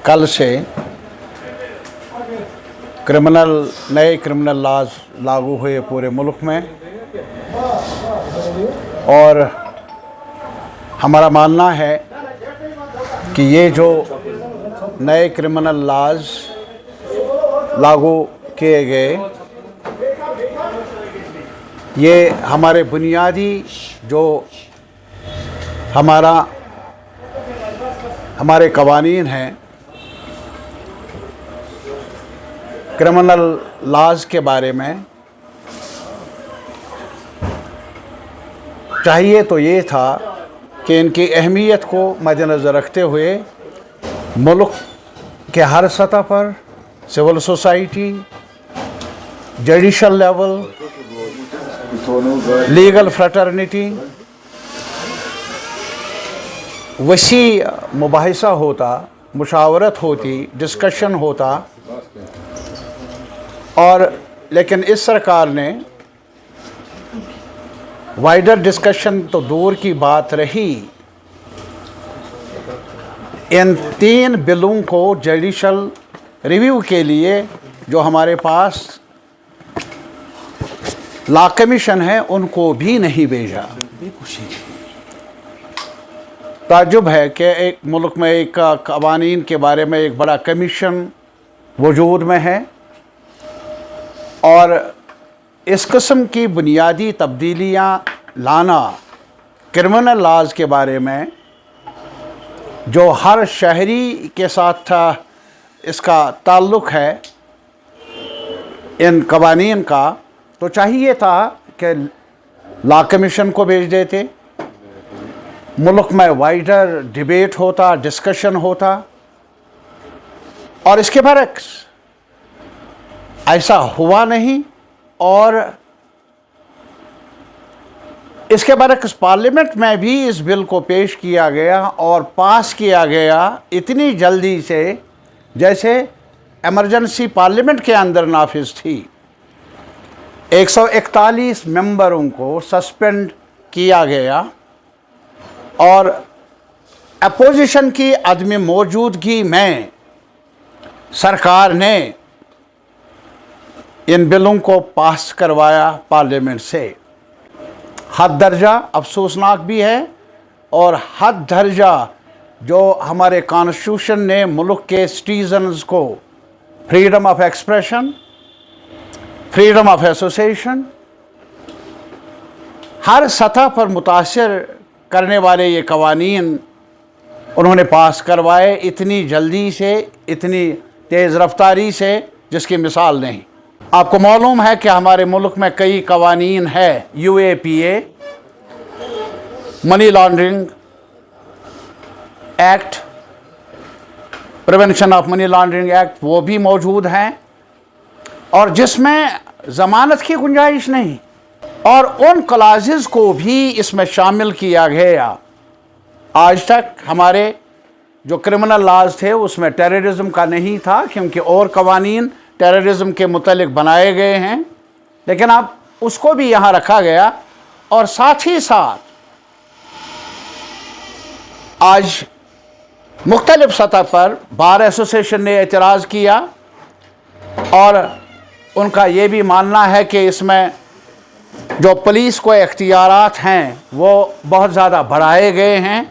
कल से नए क्रिमिनल लॉज लागू हुए पूरे मुल्क में, और हमारा मानना है कि ये जो नए क्रिमिनल लॉज लागू किए गए, ये हमारे बुनियादी जो हमारे कवानीन हैं, क्रिमिनल लॉज के बारे में चाहिए तो ये था कि इनकी अहमियत को मद्देनज़र रखते हुए मुल्क के हर सतह पर civil society, judicial level, legal fraternity वसी मुबाहिसा होता, मुशावरत होती, डिस्कशन होता। और लेकिन इस सरकार ने वाइडर डिस्कशन तो दूर की बात रही, इन 3 बिलों को जुडिशल रिव्यू के लिए जो हमारे पास लॉ कमीशन है उनको भी नहीं भेजा। ताज्जुब है कि एक मुल्क में एक कवानीन के बारे में एक बड़ा कमीशन वजूद में है, और इस किस्म की बुनियादी तब्दीलियाँ लाना क्रिमिनल लॉज के बारे में जो हर शहरी के साथ इसका ताल्लुक़ है इन कवानीन का, तो चाहिए था कि लॉ कमीशन को भेज देते, मुल्क में वाइडर डिबेट होता, डिस्कशन होता। और इसके बरक्स ऐसा हुआ नहीं, और इसके बरक्स पार्लियामेंट में भी इस बिल को पेश किया गया और पास किया गया इतनी जल्दी से जैसे इमरजेंसी पार्लियामेंट के अंदर नाफिज थी। 141 मेंबरों को सस्पेंड किया गया, और अपोजिशन की अदम मौजूदगी में सरकार ने इन बिलों को पास करवाया पार्लियामेंट से। हद दर्जा अफसोसनाक भी है, और हद दर्जा जो हमारे कॉन्स्टिट्यूशन ने मुल्क के सिटीजन्स को freedom of expression, freedom of association, हर सतह पर मुतासिर करने वाले ये कवानीन उन्होंने पास करवाए इतनी जल्दी से, इतनी तेज़ रफ्तारी से, जिसकी मिसाल नहीं। आपको मालूम है कि हमारे मुल्क में कई कवानीन है, UAPA, money laundering act, prevention of money laundering act, वो भी मौजूद हैं, और जिसमें ज़मानत की गुंजाइश नहीं, और उन क्लासेस को भी इसमें शामिल किया गया। आज तक हमारे जो क्रिमिनल लॉज थे उसमें टेररिज्म का नहीं था, क्योंकि और कवानीन टेररिज्म के मुतल्लिक बनाए गए हैं, लेकिन अब उसको भी यहाँ रखा गया। और साथ ही साथ आज मुख्तलिफ सतह पर बार एसोसिएशन ने एतराज़ किया, और उनका ये भी मानना है कि इसमें जो पुलिस को इख्तियारात हैं वो बहुत ज़्यादा बढ़ाए गए हैं।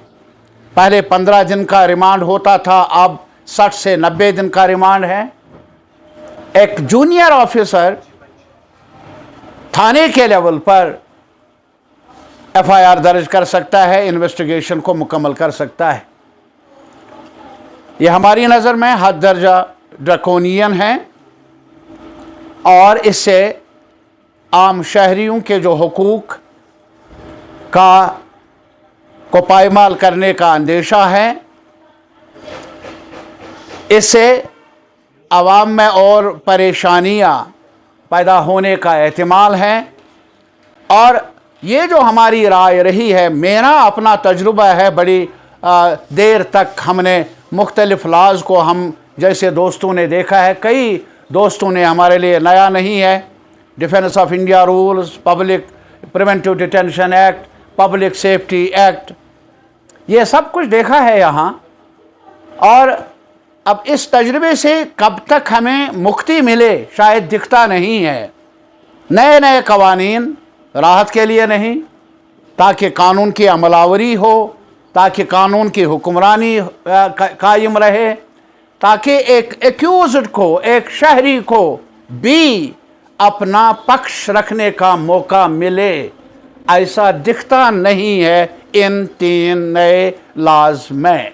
पहले 15 दिन का रिमांड होता था, अब 60 से 90 दिन का रिमांड है। एक जूनियर ऑफिसर थाने के लेवल पर FIR दर्ज कर सकता है, इन्वेस्टिगेशन को मुकम्मल कर सकता है। ये हमारी नज़र में हद दर्जा ड्रकोनियन है, और इससे आम शहरियों के जो हुकूक को पायमाल करने का अंदेशा है। इससे आवाम में और परेशानियां पैदा होने का एहतिमाल है। और ये जो हमारी राय रही है, मेरा अपना तजुर्बा है, बड़ी देर तक हमने मुख्तलिफ लॉज को हम जैसे दोस्तों ने देखा है, कई दोस्तों ने, हमारे लिए नया नहीं है, defence of India rules, public preventive detention act, public safety act, ये सब कुछ देखा है यहाँ। और अब इस तजर्बे से कब तक हमें मुक्ति मिले शायद दिखता नहीं है। नए नए कवानीन राहत के लिए नहीं, ताकि कानून की अमलावरी हो, ताकि कानून की हुक्मरानी कायम रहे, ताकि एक एक्यूज्ड को, एक शहरी को भी अपना पक्ष रखने का मौका मिले। ऐसा दिखता नहीं है इन 3 नए लॉज में।